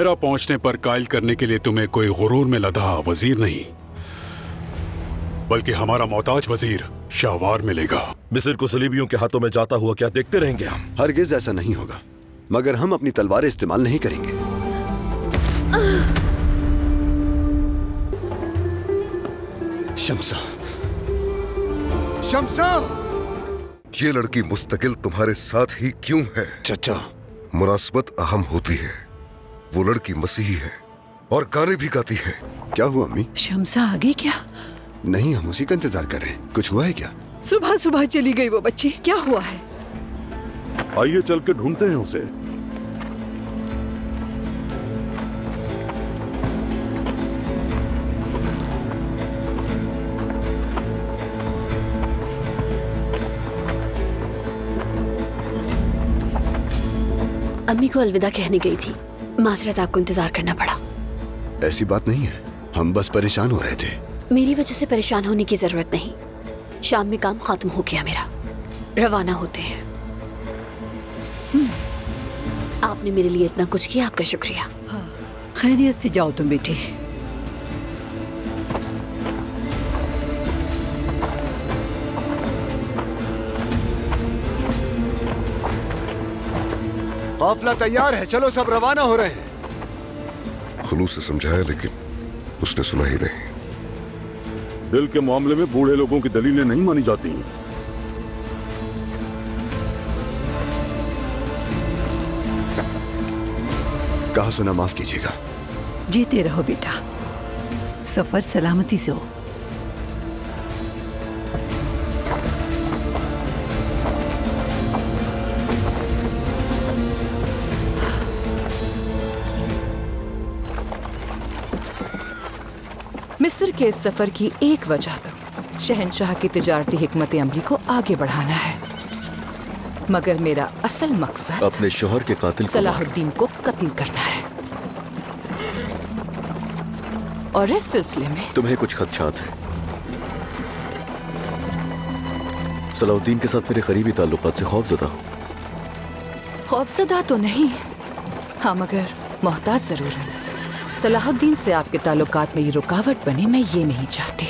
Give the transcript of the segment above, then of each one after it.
कायरा पहुंचने पर कायल करने के लिए तुम्हें कोई गुरूर में लदा वजीर नहीं, बल्कि हमारा मोहताज वजीर शाहवार मिलेगा। मिस्र को सलीबियों के हाथों में जाता हुआ क्या देखते रहेंगे हम? हरगिज ऐसा नहीं होगा, मगर हम अपनी तलवारें इस्तेमाल नहीं करेंगे। शम्सा, शम्सा! ये लड़की मुस्तकिल तुम्हारे साथ ही क्यों है? चचा, मुनासबत अहम होती है। वो लड़की मसीही है और गाने भी गाती है। क्या हुआ अम्मी? शम्सा आ गई क्या? नहीं, हम उसी का इंतजार कर रहे हैं। कुछ हुआ है क्या? सुबह सुबह चली गई वो बच्ची, क्या हुआ है? आइए चल के ढूंढते हैं उसे। अम्मी को अलविदा कहने गई थी, माजरत आपको इंतजार करना पड़ा। ऐसी बात नहीं है, हम बस परेशान हो रहे थे। मेरी वजह से परेशान होने की जरूरत नहीं। शाम में काम खत्म हो गया मेरा, रवाना होते हैं। आपने मेरे लिए इतना कुछ किया, आपका शुक्रिया। हाँ, खैरियत से जाओ तुम बेटी। काफिला तैयार है, चलो सब रवाना हो रहे हैं। खुलूस से समझाया लेकिन उसने सुना ही नहीं। दिल के मामले में बूढ़े लोगों की दलीलें नहीं मानी जाती। कहा सुना माफ कीजिएगा। जीते रहो बेटा, सफर सलामती से हो। मिस्र के इस सफर की एक वजह तो शहंशाह की तिजारती हिकमत अमली को आगे बढ़ाना है, मगर मेरा असल मकसद अपने शोहर के कातिल सलाहुद्दीन को कत्ल करना है। और इस सिलसिले में तुम्हें कुछ खदशात है। सलाहुद्दीन के साथ मेरे करीबी ताल्लुकात से खौफजदा हूं। खौफजदा तो नहीं, हाँ मगर मोहताज जरूर है। सलाहुद्दीन से आपके ताल्लुकात में ये रुकावट बने, मैं ये नहीं चाहती।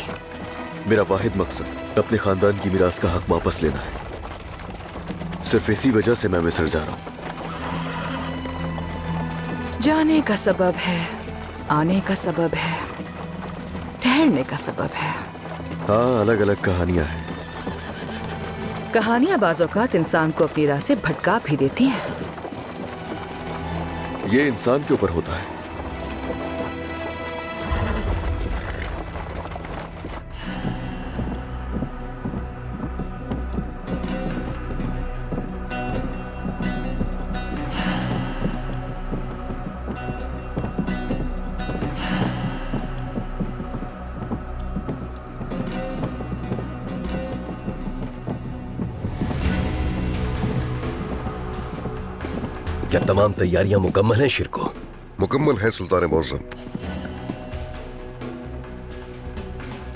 मेरा वाहिद मकसद अपने खानदान की मिरास का हक वापस लेना है। सिर्फ इसी वजह से मैं मिस्र जा रहा हूं। जाने का सबब है, आने का सबब है, ठहरने का सबब है। हाँ, अलग अलग कहानियां हैं। कहानियां बाज़ औक़ात इंसान को अपनी राह से भटका भी देती हैं। ये इंसान के ऊपर होता है। क्या तमाम तैयारियां मुकम्मल हैं शिरको? मुकम्मल है सुल्तान मुअज़्ज़म।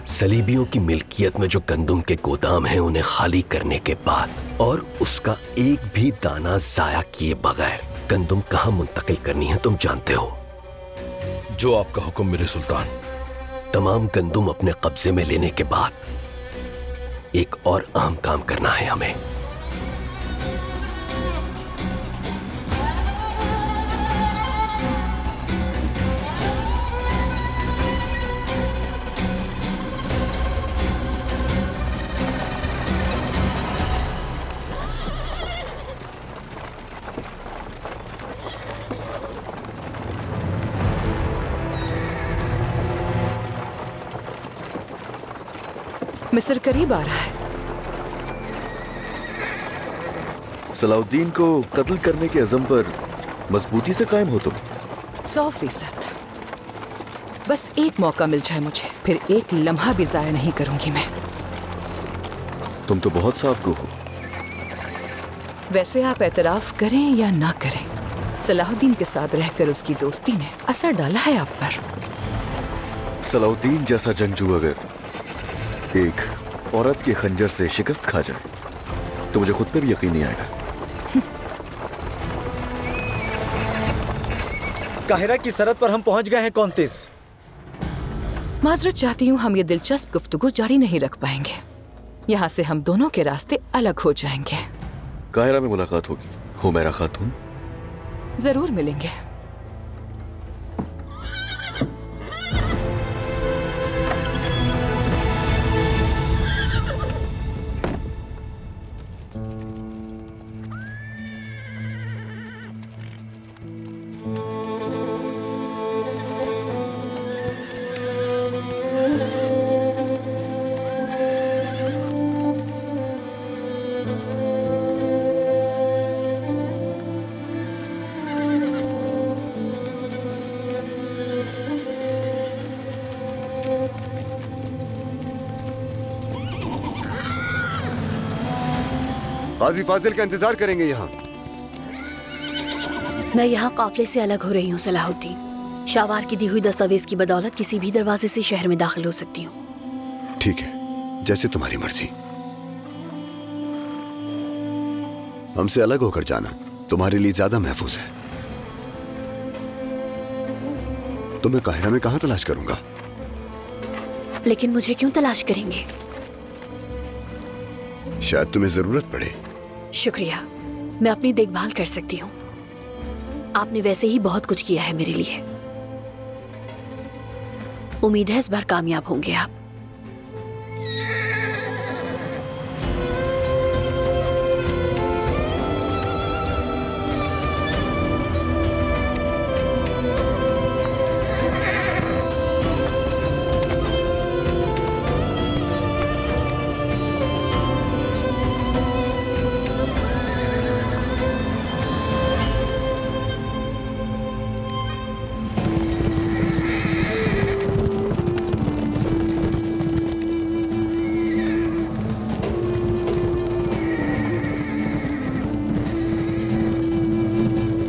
सलीबियों की मिल्कियत में जो गंदुम के गोदाम हैं उन्हें खाली करने के बाद और उसका एक भी दाना जाया किए बगैर गंदुम कहां मुंतकिल करनी है तुम जानते हो। जो आपका हुक्म मेरे सुल्तान। तमाम गंदुम अपने कब्जे में लेने के बाद एक और अहम काम करना है हमें। मिस्र करीब आ रहा है। सलाहुद्दीन को कत्ल करने के अज़म पर मजबूती से कायम हो तुम? 100%। बस एक मौका मिल जाए मुझे, फिर एक लम्हा भी जाया नहीं करूंगी मैं। तुम तो बहुत साफ गो हो। वैसे आप एतराफ करें या ना करें, सलाहुद्दीन के साथ रहकर उसकी दोस्ती ने असर डाला है आप पर। सलाहुद्दीन जैसा जंगजू अगर एक औरत के खंजर से शिकस्त खा जाए तो मुझे खुद पे भी यकीन नहीं आएगा। काहिरा की सरहद पर हम पहुंच गए हैं कौंतीस। माजरत चाहती हूँ, हम ये दिलचस्प गुफ्तगू जारी नहीं रख पाएंगे। यहाँ से हम दोनों के रास्ते अलग हो जाएंगे। काहिरा में मुलाकात होगी हुमैरा खातून। जरूर मिलेंगे। काजी फाजिल का इंतजार करेंगे यहाँ। मैं यहाँ काफले से अलग हो रही हूँ सलाहुद्दीन। शाहवार की दी हुई दस्तावेज की बदौलत किसी भी दरवाजे से शहर में दाखिल हो सकती हूँ। ठीक है, जैसे तुम्हारी मर्जी। हमसे अलग होकर जाना तुम्हारे लिए ज्यादा महफूज है। तुम्हें काहिरा में कहाँ तलाश करूंगा? लेकिन मुझे क्यों तलाश करेंगे? शायद तुम्हें जरूरत पड़े। शुक्रिया, मैं अपनी देखभाल कर सकती हूँ। आपने वैसे ही बहुत कुछ किया है मेरे लिए। उम्मीद है इस बार कामयाब होंगे आप।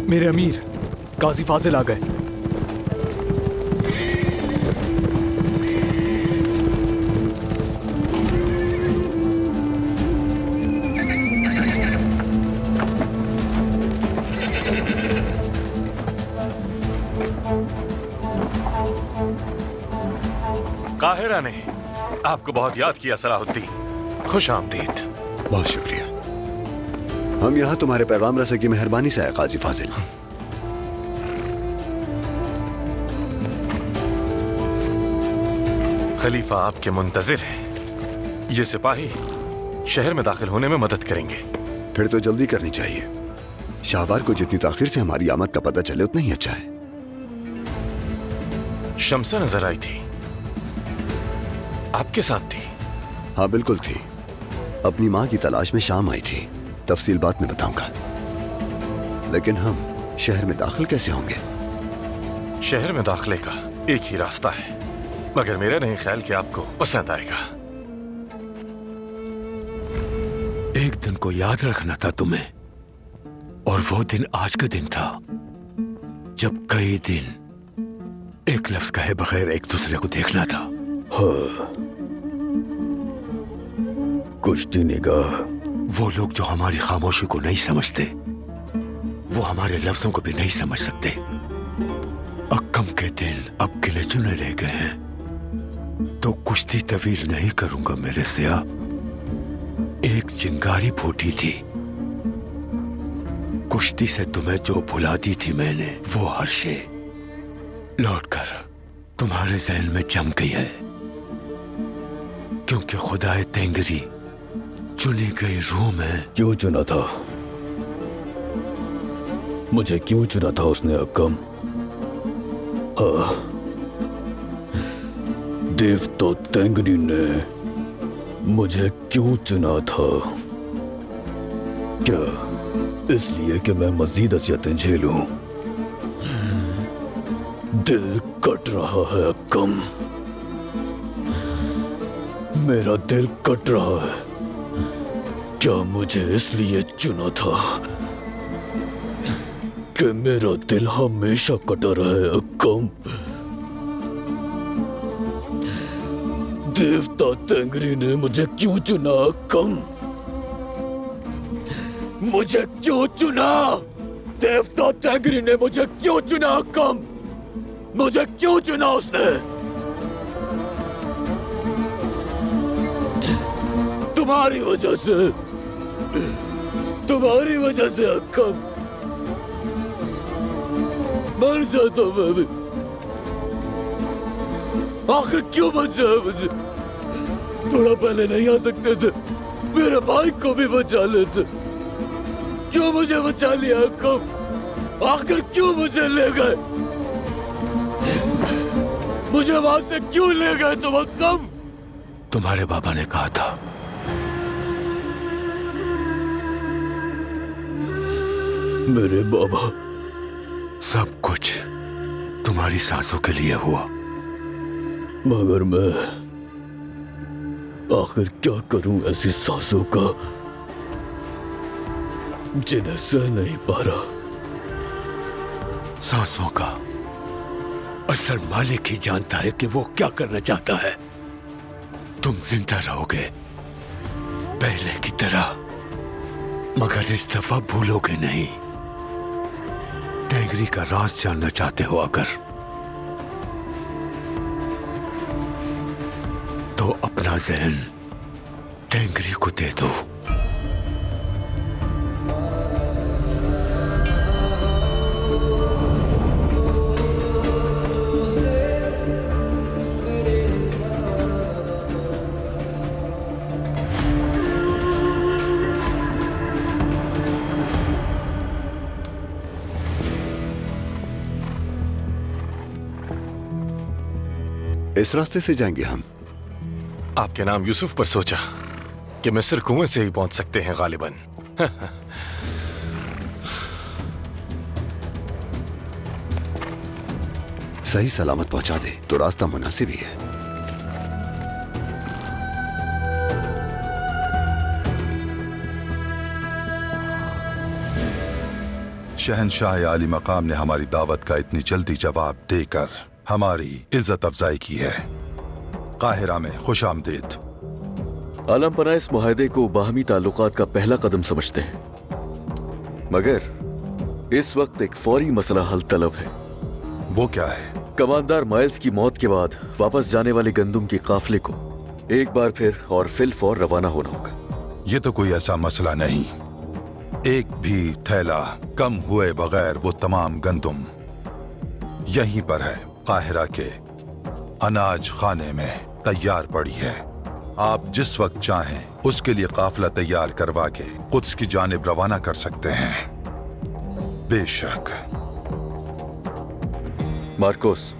मेरे अमीर काजी फाजिल आ गए। काहिरा ने आपको बहुत याद किया सलाहुद्दीन। खुश आमदीद। बहुत शुक्रिया। हम यहाँ तुम्हारे पैगाम रसे की मेहरबानी से आए काजी फाजिल। खलीफा आपके मुंतजिर हैं। ये सिपाही शहर में दाखिल होने में मदद करेंगे। फिर तो जल्दी करनी चाहिए। शाहवार को जितनी ताखिर से हमारी आमद का पता चले उतना ही अच्छा है। शम्सा नजर आई थी, आपके साथ थी? हाँ बिल्कुल थी। अपनी माँ की तलाश में शाम आई थी। तफसील बाद में बताऊंगा। लेकिन हम शहर में दाखिल कैसे होंगे? शहर में दाखिले का एक ही रास्ता है, मगर मेरा नहीं ख्याल कि आपको पसंद आएगा। एक दिन को याद रखना था तुम्हें, और वो दिन आज का दिन था जब कई दिन एक लफ्ज कहे बगैर एक दूसरे को देखना था। हाँ, कुश्ती निगाह। वो लोग जो हमारी खामोशी को नहीं समझते, वो हमारे लफ्जों को भी नहीं समझ सकते। अक्कम के दिन अब गिले चुने रह गए हैं, तो कुश्ती तवील नहीं करूंगा मेरे सिया। एक चिंगारी फूटी थी, कुश्ती से तुम्हें जो भुला दी थी मैंने, वो हर शे लौटकर तुम्हारे जहन में जम गई है। क्योंकि खुदाए तेंगरी चुनी गई रूह में। क्यों चुना था? मुझे क्यों चुना था उसने अक्कम? देवता तेंगरी ने मुझे क्यों चुना था? क्या इसलिए कि मैं मजीद असियतें झेलूं? दिल कट रहा है अक्कम, मेरा दिल कट रहा है। क्या मुझे इसलिए चुना था कि मेरा दिल हमेशा कटा रहे अक्कम? देवता तेंगरी ने मुझे क्यों चुना अक्कम? मुझे क्यों चुना? देवता तेंगरी ने मुझे क्यों चुना अक्कम? मुझे क्यों चुना उसने? तुम्हारी वजह से अक्कम मर जाता मैं भी। आखिर क्यों बचा मुझे? थोड़ा पहले नहीं आ सकते थे? मेरे भाई को भी बचा लेते। क्यों मुझे बचा लिया अक्कम? आखिर क्यों मुझे ले गए? मुझे वहां से क्यों ले गए तुम अक्कम? तुम्हारे बाबा ने कहा था मेरे बाबा, सब कुछ तुम्हारी सांसों के लिए हुआ, मगर मैं आखिर क्या करूं ऐसी सांसों का जिन्हें सह नहीं पा रहा। सांसों का असल मालिक ही जानता है कि वो क्या करना चाहता है। तुम जिंदा रहोगे पहले की तरह, मगर इस दफा भूलोगे नहीं। टेंगरी का राज जानना चाहते हो अगर, तो अपना जहन टेंगरी को दे दो। इस रास्ते से जाएंगे हम। आपके नाम यूसुफ पर सोचा कि मिस्र कुएं से ही पहुंच सकते हैं गालिबन। सही सलामत पहुंचा दे तो रास्ता मुनासिब ही है। शहंशाह आली मकाम ने हमारी दावत का इतनी जल्दी जवाब देकर हमारी इज्जत अफजाई की है। काहिरा में खुशामदीद। आलम पना इस मुआहदे को बाहमी ताल्लुकात का पहला कदम समझते हैं, मगर इस वक्त एक फौरी मसला हल तलब है। वो क्या है? कमांडर माइल्स की मौत के बाद वापस जाने वाले गंदुम के काफिले को एक बार फिर और फिल फौर रवाना होना होगा। ये तो कोई ऐसा मसला नहीं। एक भी थैला कम हुए बगैर वो तमाम गंदुम यहीं पर है, काहिरा के अनाज खाने में तैयार पड़ी है। आप जिस वक्त चाहें उसके लिए काफिला तैयार करवा के कुद्स की जानिब रवाना कर सकते हैं। बेशक। मार्कोस,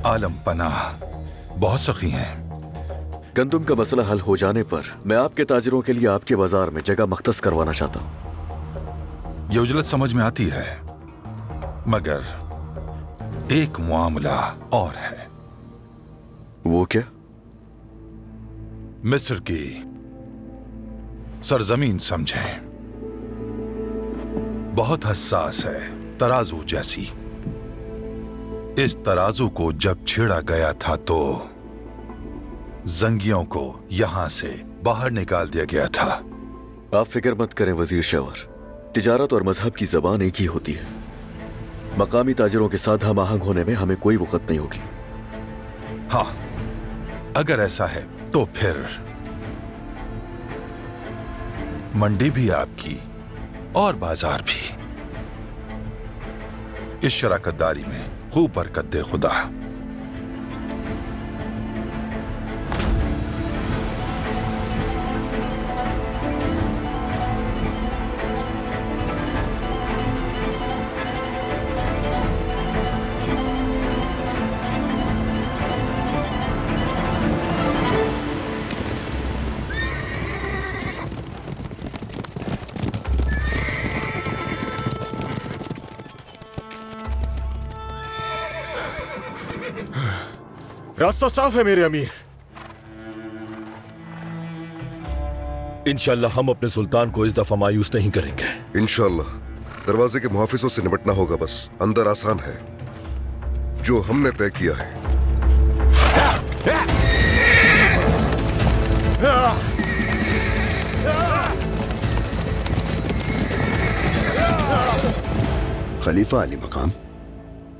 आलम पनाह बहुत सखी हैं। गंदुम का मसला हल हो जाने पर मैं आपके ताजिरों के लिए आपके बाजार में जगह मख्तस करवाना चाहता हूं। ये उजलत समझ में आती है, मगर एक मामला और है। वो क्या? मिस्र की सरजमीन समझें, बहुत हसास है, तराजू जैसी। इस तराजू को जब छेड़ा गया था तो जंगियों को यहां से बाहर निकाल दिया गया था। आप फिक्र मत करें वजीर शवर, तिजारत और मजहब की जबान एक ही होती है। मकामी ताजिरों के साथ हम आहंग होने में हमें कोई वक़्त नहीं होगी। हाँ, अगर ऐसा है तो फिर मंडी भी आपकी और बाजार भी। इस शराकतदारी में खूब बरकत दे खुदा। रास्ता साफ है मेरे अमीर। इंशाल्लाह हम अपने सुल्तान को इस दफा मायूस नहीं करेंगे। इंशाल्लाह। दरवाजे के मुहाफिजों से निपटना होगा, बस अंदर आसान है, जो हमने तय किया है। खलीफा अली मकाम,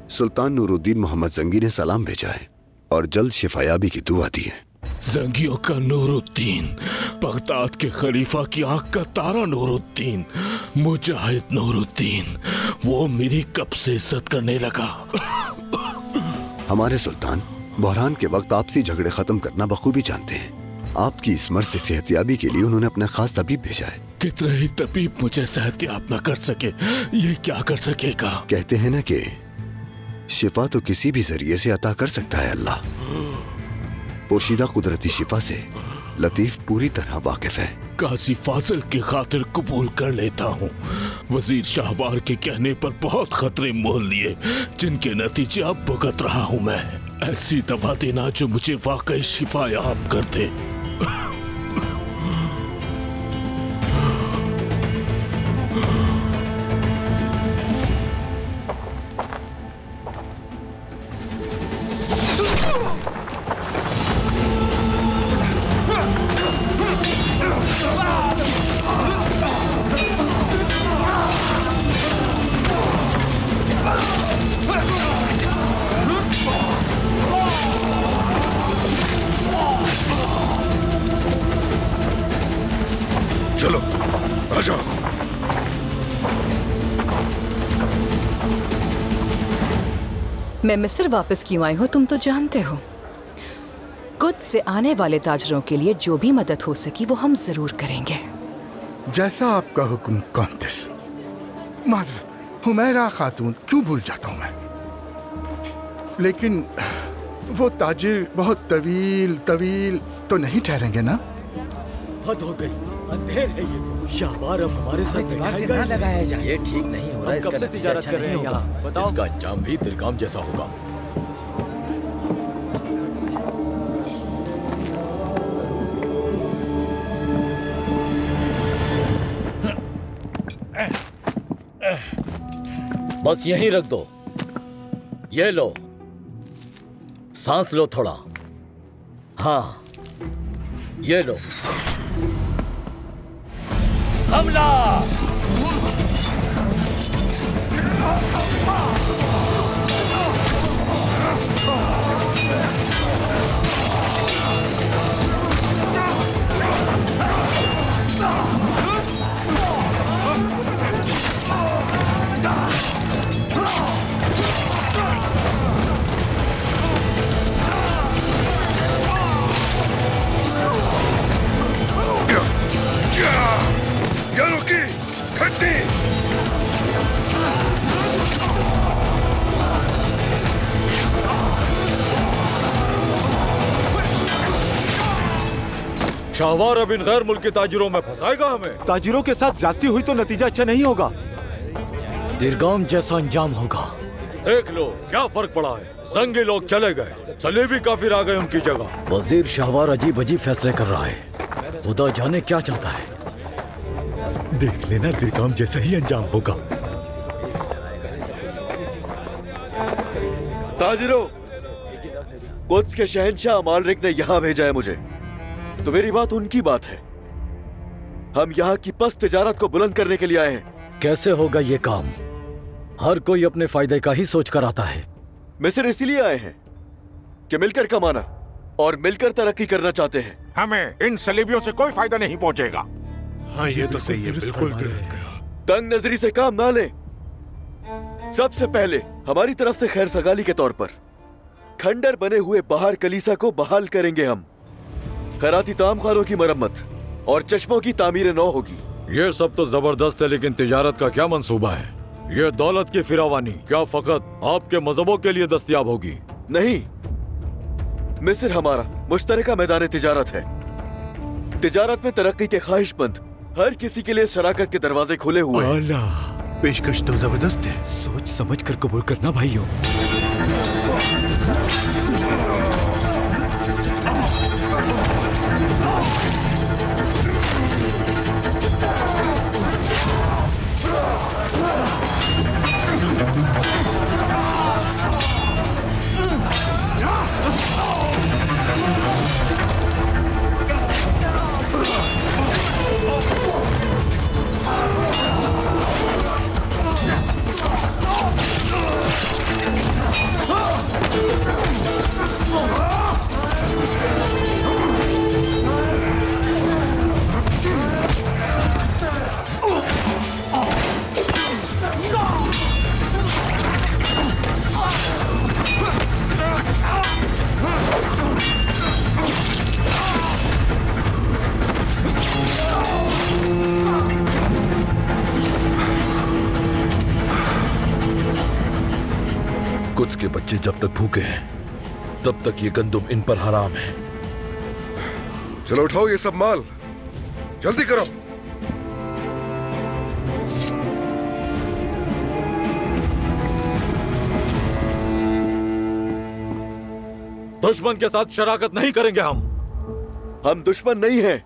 सुल्तान नूरुद्दीन मोहम्मद जंगी ने सलाम भेजा है और जल्द शिफायाबी की दुआ दी है। जंगियों का नूरुद्दीन, बगदाद के खलीफा की आंख का तारा नूरुद्दीन, मुजाहिद नूरुद्दीन, वो मेरी कब से इज्जत करने लगा। हमारे सुल्तान बहरान के वक्त आपसी झगड़े खत्म करना बखूबी जानते हैं। आपकी इस मर्ज से सेहतियाबी के लिए उन्होंने अपना खास तबीब भेजा है। कितने ही तबीब मुझे सेहतियाब न कर सके, ये क्या कर सकेगा? कहते हैं ना कि शिफा तो किसी भी जरिए से अता कर सकता है अल्लाह। पोशीदा कुदरती शिफा से लतीफ पूरी तरह वाकिफ है। काजी फाजिल की खातिर कबूल कर लेता हूँ। वजीर शाहवार के कहने पर बहुत खतरे मोल लिए, जिनके नतीजे अब भुगत रहा हूँ मैं। ऐसी दवा देना जो मुझे वाकई शिफायाब कर दे। चलो आ जाओ। मैं मिस्र वापस क्यों आई हूँ तुम तो जानते हो। कुछ से आने वाले ताजरों के लिए जो भी मदद हो सकी वो हम जरूर करेंगे। जैसा आपका हुक्म कॉन्टेस। माजरत, हुमैरा खातून क्यों भूल जाता हूँ मैं। लेकिन वो ताजिर बहुत तवील तो नहीं ठहरेंगे ना? हद हो गई, अंधेर है ये। शाहवार अब हमारे साथ दिमाग से ना लगाया जाए। ये ठीक नहीं हो रहा है। कब से तिजारत कर रहे हैं यहाँ, बताओ। इसका अंजाम भी दिलगाम जैसा होगा। बस यहीं रख दो। ये लो, सांस लो थोड़ा। हाँ, ये लो। हमला! शाहवार अब इन गैर मुल्की ताजिरों में फंसाएगा हमें। ताजिरों के साथ जाती हुई तो नतीजा अच्छा नहीं होगा। दिलगाम जैसा अंजाम होगा। देख लो क्या फर्क पड़ा है। जंगी लोग चले गए, सलेबी काफिर आ गए उनकी जगह। वजीर शाहवार अजीब अजीब फैसले कर रहा है। खुदा जाने क्या चाहता है। देख लेना, दिलगाम जैसा ही अंजाम होगा। ताजिरों, कुद्स के शहंशाह मालरिक ने यहाँ भेजा है मुझे, तो मेरी बात उनकी बात है। हम यहाँ की पस्त तिजारत को बुलंद करने के लिए आए हैं। कैसे होगा ये काम? हर कोई अपने फायदे का ही सोच कर आता है। मिस्र इसलिए आए हैं कि मिलकर कमाना और मिलकर तरक्की करना चाहते हैं। हमें इन सलीबियों से कोई फायदा नहीं पहुंचेगा। हाँ, ये तो सही है, बिल्कुल। तंग नजरी से काम ना लें। सबसे पहले हमारी तरफ से खैर सगाली के तौर पर खंडर बने हुए बाहर कलीसा को बहाल करेंगे हम। खैराती ताम खानों की मरम्मत और चश्मों की तामीर नौ होगी। ये सब तो जबरदस्त है, लेकिन तिजारत का क्या मंसूबा है? ये दौलत की फिरावानी क्या फकत आपके मजहबों के लिए दस्तयाब होगी? नहीं, मिस्र हमारा मुश्तरका मैदान तिजारत है। तिजारत में तरक्की के ख्वाहिशमंद हर किसी के लिए शराकत के दरवाजे खुले हुए हैं। पेशकश तो जबरदस्त है। सोच समझ कर कबूल करना भाइयों। कुछ के बच्चे जब तक भूखे हैं तब तक ये गंदुम इन पर हराम है। चलो उठाओ ये सब माल, जल्दी करो। दुश्मन के साथ शराकत नहीं करेंगे हम दुश्मन नहीं हैं।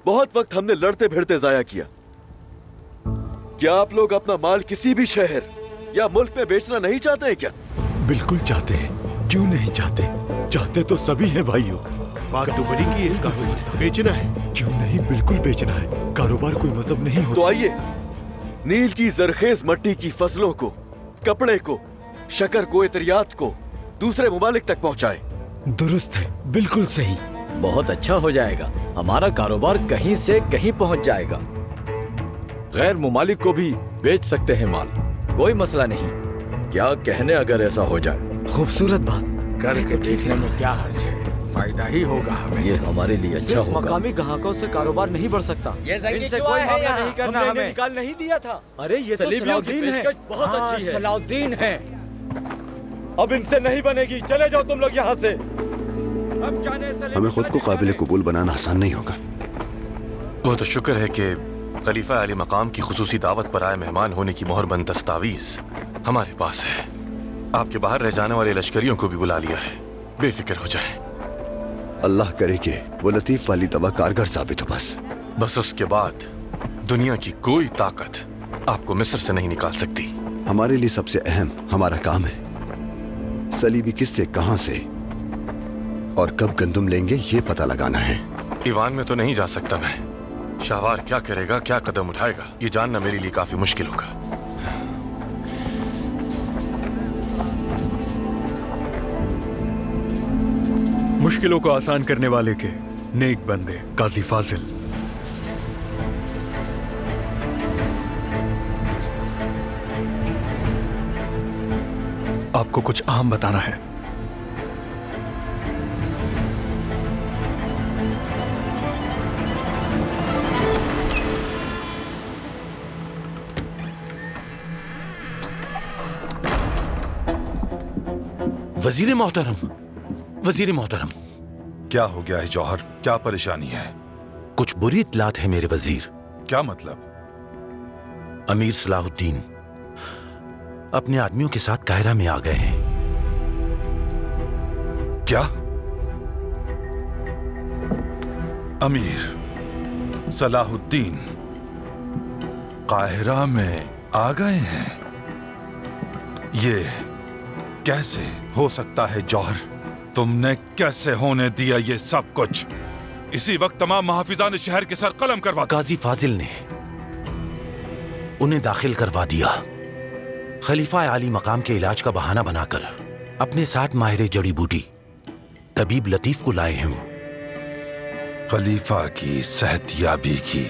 बहुत वक्त हमने लड़ते भिड़ते जाया किया। क्या आप लोग अपना माल किसी भी शहर या मुल्क में बेचना नहीं चाहते हैं क्या? बिल्कुल चाहते हैं, क्यों नहीं चाहते? चाहते तो सभी हैं भाइयों। बात दुबरी की इसका हो सकता है, बेचना है। क्यों नहीं, बिल्कुल बेचना है। कारोबार कोई मजहब नहीं होता। तो आइए नील की जरखेज मट्टी की फसलों को, कपड़े को, शक्कर को, इतरियात को दूसरे मुमालिक तक पहुंचाए। दुरुस्त है, बिल्कुल सही। बहुत अच्छा हो जाएगा, हमारा कारोबार कहीं से कहीं पहुंच जाएगा। गैर मुमालिक को भी बेच सकते हैं माल, कोई मसला नहीं। क्या कहने अगर ऐसा हो जाए। खूबसूरत बात। करके देखने में क्या हर्ज है, फायदा ही होगा हमें। ये हमारे लिए अच्छा होगा। मकामी ग्राहकों से कारोबार नहीं बढ़ सकता। इनसे कोई मामला नहीं करना हमें। निकाल नहीं दिया था। अरे ये तो सलाउद्दीन है। बहुत अच्छी है। सलाउद्दीन है। अब इनसे नहीं बनेगी, चले जाओ तुम लोग यहाँ से। अब जाने हमें खुद को काबिल कबूल बनाना आसान नहीं होगा। वो तो शुक्र है कि खलीफा अली मकाम की खुसूसी दावत पर आए मेहमान होने की मोहरबंद दस्तावीज हमारे पास है। आपके बाहर रह जाने वाले लश्करियों को भी बुला लिया है, बेफिक्र हो जाएं। अल्लाह करे कि वो लतीफ वाली दवा कारगर साबित हो। बस उसके बाद दुनिया की कोई ताकत आपको मिस्र से नहीं निकाल सकती। हमारे लिए सबसे अहम हमारा काम है। सलीबी किससे, कहां से और कब गंदुम लेंगे ये पता लगाना है। ईवान में तो नहीं जा सकता मैं। शाहवार क्या करेगा, क्या कदम उठाएगा, ये जानना मेरे लिए काफी मुश्किल होगा। मुश्किलों को आसान करने वाले के नेक बंदे काजी फाजिल। आपको कुछ अहम बताना है। वजीर मोहतरम, वजीर मोहतरम। क्या हो गया है जौहर, क्या परेशानी है? कुछ बुरी इत्तलात है मेरे वजीर। क्या मतलब? अमीर सलाहुद्दीन अपने आदमियों के साथ कायरा में आ गए हैं। क्या? अमीर सलाहुद्दीन काहिरा में आ गए हैं? ये कैसे हो सकता है जौहर? तुमने कैसे होने दिया ये सब कुछ? इसी वक्त तमाम मुहाफिजान शहर के सर कलम करवा। काजी फाजिल ने उन्हें दाखिल करवा दिया। खलीफा आली मकाम के इलाज का बहाना बनाकर अपने साथ माहिर जड़ी बूटी तबीब लतीफ को लाए हैं। वो खलीफा की सेहतयाबी की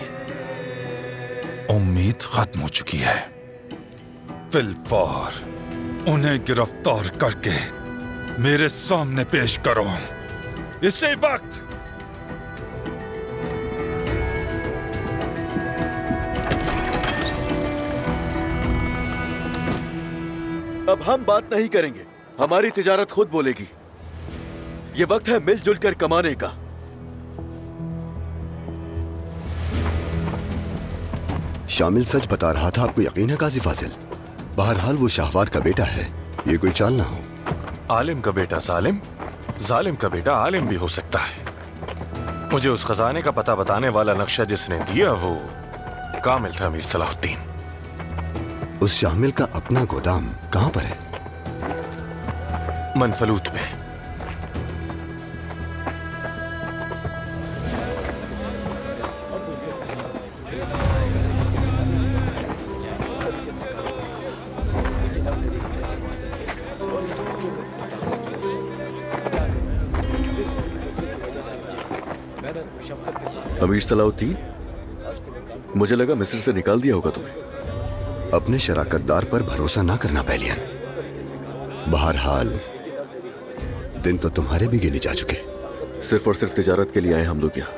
उम्मीद खत्म हो चुकी है। फिलफौर उन्हें गिरफ्तार करके मेरे सामने पेश करो इसी वक्त। अब हम बात नहीं करेंगे, हमारी तिजारत खुद बोलेगी। ये वक्त है मिलजुल कर कमाने का। शामिल सच बता रहा था, आपको यकीन है काजी फाजिल? बहरहाल वो शाहवार का बेटा है, ये कोई चाल ना हो। आलिम का बेटा जालिम, जालिम का बेटा आलिम भी हो सकता है। मुझे उस खजाने का पता बताने वाला नक्शा जिसने दिया वो कामिल था अमीर सलाहुद्दीन। उस शामिल का अपना गोदाम कहां पर है? मनफलूत में। अमीर सलाहुद्दीन, मुझे लगा मिस्र से निकाल दिया होगा तुम्हें। अपने शराकतदार पर भरोसा ना करना बैलियन। बहरहाल दिन तो तुम्हारे भी गिने जा चुके। सिर्फ और सिर्फ तिजारत के लिए आए हम लोग यहाँ।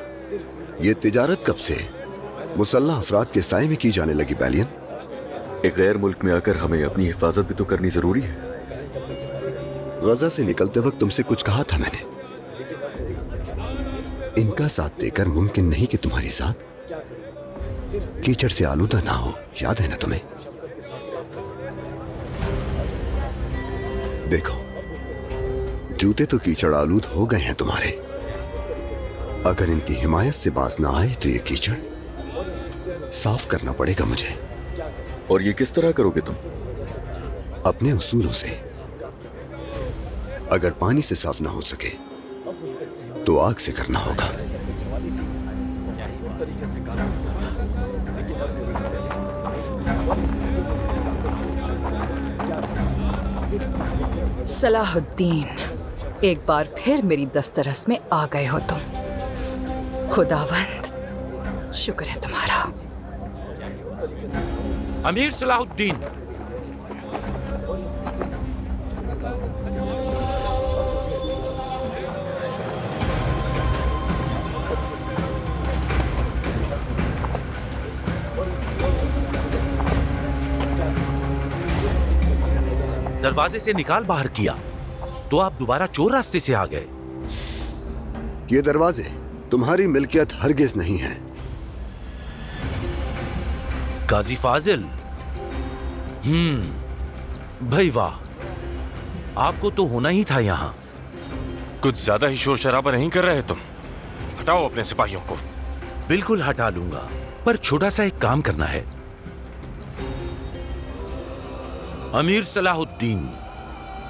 ये तिजारत कब से मुसल्लह अफराद के साए में की जाने लगी बैलियन? एक गैर मुल्क में आकर हमें अपनी हिफाजत भी तो करनी जरूरी है। गजा से निकलते वक्त तुमसे कुछ कहा था मैंने। इनका साथ देकर मुमकिन नहीं कि तुम्हारी साथ कीचड़ से आलूदा ना हो। याद है ना तुम्हें? देखो, जूते तो कीचड़ आलूद हो गए हैं तुम्हारे। अगर इनकी हिमायत से बाज ना आए तो ये कीचड़ साफ करना पड़ेगा मुझे। और ये किस तरह करोगे तुम? अपने उसूलों से। अगर पानी से साफ ना हो सके तो आग से करना होगा। सलाहुद्दीन, एक बार फिर मेरी दस्तरस में आ गए हो तुम। खुदावंद, शुक्र है तुम्हारा। अमीर सलाहुद्दीन, दरवाजे से निकाल बाहर किया तो आप दोबारा चोर रास्ते से आ गए। ये दरवाजे तुम्हारी मिल्कियत हरगिज नहीं है। गाजी फाजिल, भाई वाह, आपको तो होना ही था यहाँ। कुछ ज्यादा ही शोर शराबा नहीं कर रहे तुम? हटाओ अपने सिपाहियों को। बिल्कुल हटा लूंगा, पर छोटा सा एक काम करना है। अमीर सलाहुद्दीन,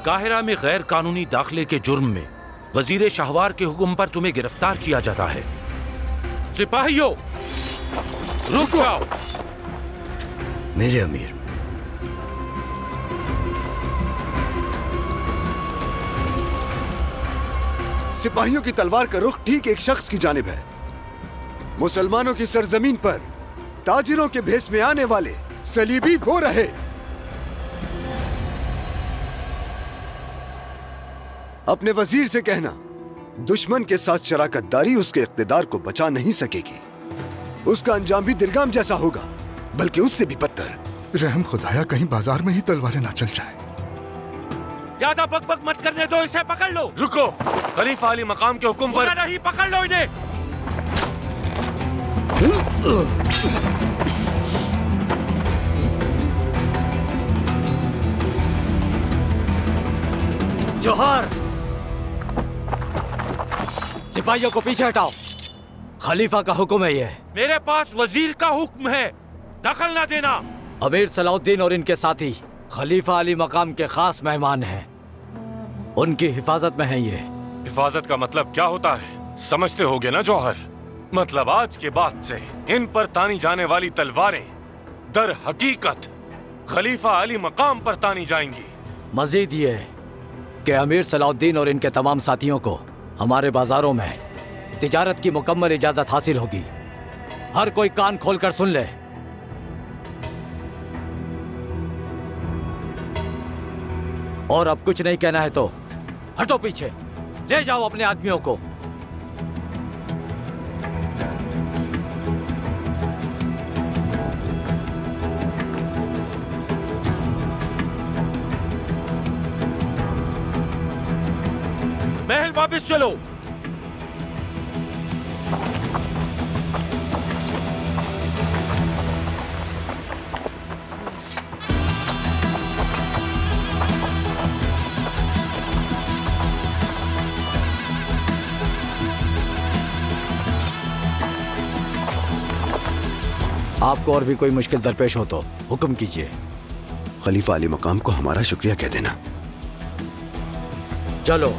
काहिरा में गैर कानूनी दाखिले के जुर्म में वजीर शाहवार के हुक्म पर तुम्हें गिरफ्तार किया जाता है। सिपाहियों, रुक जाओ। मेरे अमीर, सिपाहियों की तलवार का रुख ठीक एक शख्स की जानिब है। मुसलमानों की सरजमीन पर ताजिरों के भेष में आने वाले सलीबी वो रहे। अपने वजीर से कहना, दुश्मन के साथ शराकतदारी उसके इख्तिदार को बचा नहीं सकेगी। उसका अंजाम भी दिरगाम जैसा होगा, बल्कि उससे भी बदतर। रहम खुदाया, कहीं बाजार में ही तलवारें ना चल जाए। ज्यादा बकबक मत करने दो, इसे पकड़ लो। रुको, खलीफा अली मकाम के हुक्म पर नहीं, पकड़ लो इन्हें। जोहर, सिपाहियों को पीछे हटाओ। खलीफा का हुक्म है ये। मेरे पास वजीर का हुक्म है, दखल ना देना। अमीर सलाहुद्दीन और इनके साथी खलीफा अली मकाम के खास मेहमान हैं। उनकी हिफाजत में है ये। हिफाजत का मतलब क्या होता है समझते होगे ना जौहर? मतलब आज के बाद से इन पर तानी जाने वाली तलवारें दर हकीकत खलीफा अली मकाम पर तानी जाएंगी। मजीद ये कि अमीर सलाहुद्दीन और इनके तमाम साथियों को हमारे बाजारों में तिजारत की मुकम्मल इजाजत हासिल होगी। हर कोई कान खोलकर सुन ले। और अब कुछ नहीं कहना है तो हटो पीछे, ले जाओ अपने आदमियों को। महल वापस चलो। आपको और भी कोई मुश्किल दरपेश हो तो हुक्म कीजिए। खलीफा अली मकाम को हमारा शुक्रिया कह देना। चलो।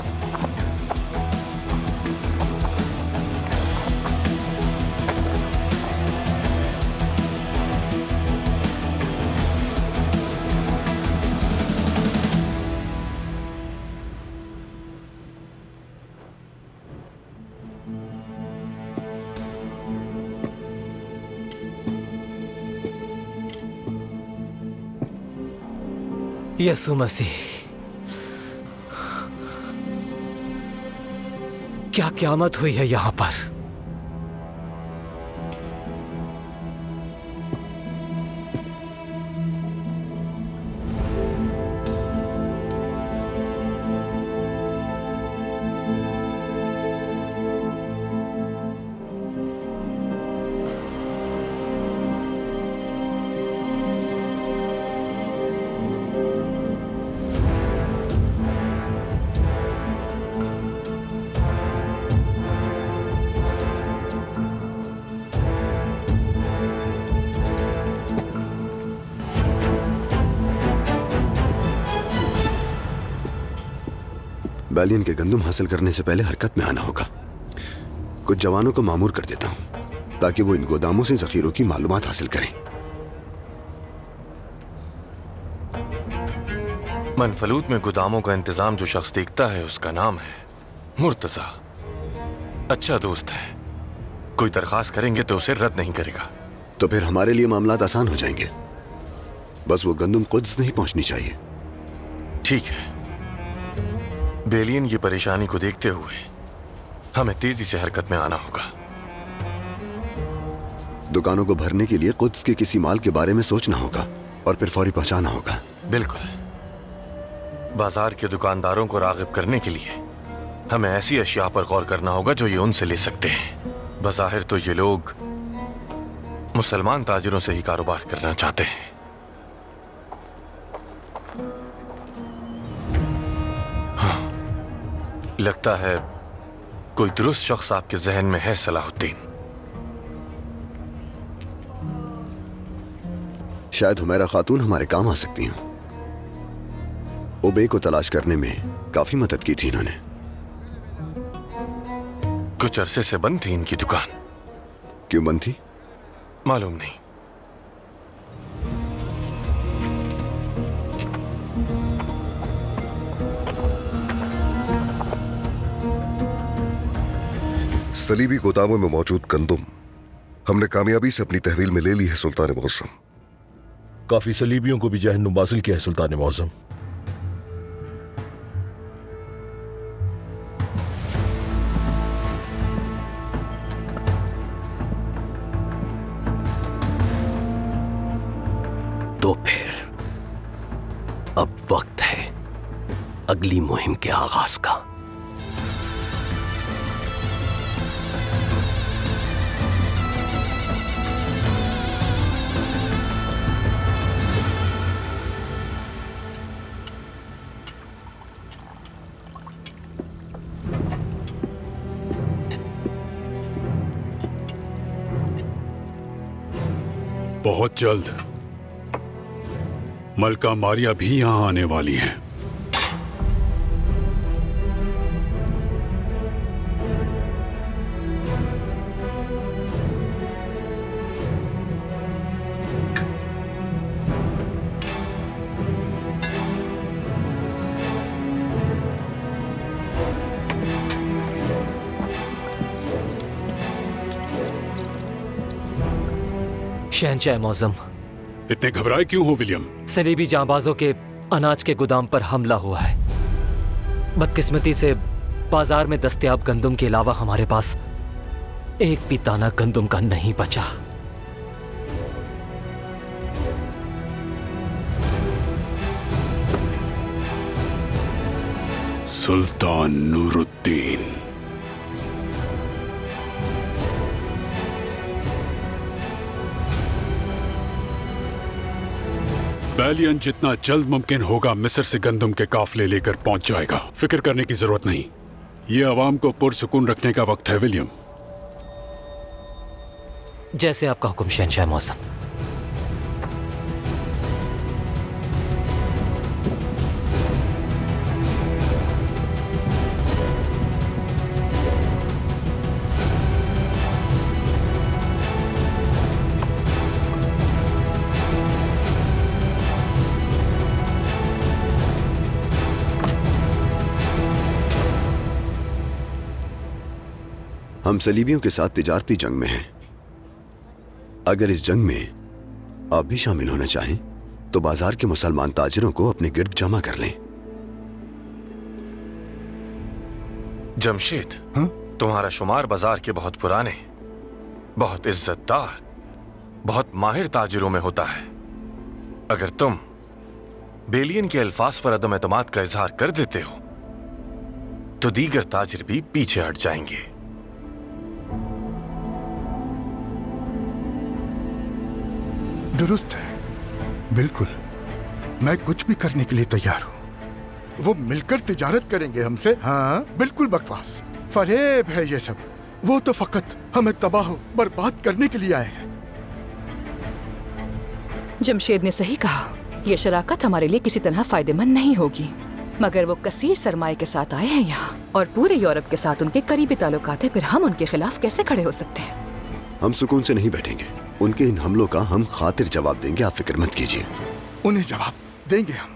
यसु मसीह, क्या क़यामत हुई है यहां पर। बैलियन के गंदुम हासिल करने से पहले हरकत में आना होगा। कुछ जवानों को मामूर कर देता हूं ताकि वो इन गोदामों से जखीरों की मालूमात हासिल करें। मनफलूत में गोदामों का इंतजाम जो शख्स देखता है उसका नाम है मुर्तजा। अच्छा दोस्त है, कोई दरखास्त करेंगे तो उसे रद्द नहीं करेगा। तो फिर हमारे लिए मामलात आसान हो जाएंगे। बस वो गंदुम कुद्स नहीं पहुंचनी चाहिए। ठीक है, बेलियन की परेशानी को देखते हुए हमें तेजी से हरकत में आना होगा। दुकानों को भरने के लिए कुद्स के किसी माल के बारे में सोचना होगा और फिर फौरी पहुंचाना होगा। बिल्कुल। बाजार के दुकानदारों को रागिब करने के लिए हमें ऐसी अशिया पर गौर करना होगा जो ये उनसे ले सकते हैं। बज़ाहिर तो ये लोग मुसलमान ताजिरों से ही कारोबार करना चाहते हैं। हाँ, लगता है कोई दुरुस्त शख्स आपके जहन में है सलाहुद्दीन। शायद हुमैरा खातून हमारे काम आ सकती हैं। ओबे को तलाश करने में काफी मदद की थी इन्होंने। कुछ अरसे से बंद थी इनकी दुकान। क्यों बंद थी? मालूम नहीं। सलीबी गोदामों में मौजूद गंदुम हमने कामयाबी से अपनी तहवील में ले ली है सुल्तान मौसम। काफी सलीबियों को भी जहन्नुम हासिल किया है सुल्तान मौसम। तो फिर अब वक्त है अगली मुहिम के आगाज का। बहुत जल्द मलका मारिया भी यहां आने वाली हैं। शहंशाह मौज़म, इतने घबराए क्यों हो विलियम? सलीबी जांबाजों के अनाज के गोदाम पर हमला हुआ है। बदकिस्मती से बाजार में दस्तयाब गंदुम के अलावा हमारे पास एक भी दाना गंदुम का नहीं बचा। सुल्तान नूरुद्दीन, बैलियन जितना जल्द मुमकिन होगा मिस्र से गंदुम के काफले लेकर पहुंच जाएगा। फिक्र करने की जरूरत नहीं। ये आवाम को पुरसुकून रखने का वक्त है विलियम। जैसे आपका हुक्म शहंशाह मौसम। हम सलीबियों के साथ तिजारती जंग में हैं। अगर इस जंग में आप भी शामिल होना चाहें तो बाजार के मुसलमान ताजिरों को अपने गिर्द जमा कर लें। जमशेद, तुम्हारा शुमार बाजार के बहुत पुराने, बहुत इज्जतदार, बहुत माहिर ताजिरों में होता है। अगर तुम बेलियन के अल्फाज पर अदम एतमाद का इजहार कर देते हो तो दीगर ताजिर भी पीछे हट जाएंगे। दुरुस्त है, बिल्कुल। मैं कुछ भी करने के लिए तैयार हूं। वो मिलकर तिजारत करेंगे हमसे। हाँ, बिल्कुल बकवास, फरेब है ये सब। वो तो फकत हमें तबाह बर्बाद करने के लिए आए हैं। जमशेद ने सही कहा, यह शराकत हमारे लिए किसी तरह फायदेमंद नहीं होगी। मगर वो कसीर सरमाए के साथ आए हैं यहाँ और पूरे यूरोप के साथ उनके करीबी ताल्लुकात हैं, फिर हम उनके खिलाफ कैसे खड़े हो सकते हैं? हम सुकून से नहीं बैठेंगे। उनके इन हमलों का हम खातिर जवाब देंगे, आप फिक्र मत कीजिए। उन्हें जवाब देंगे हम।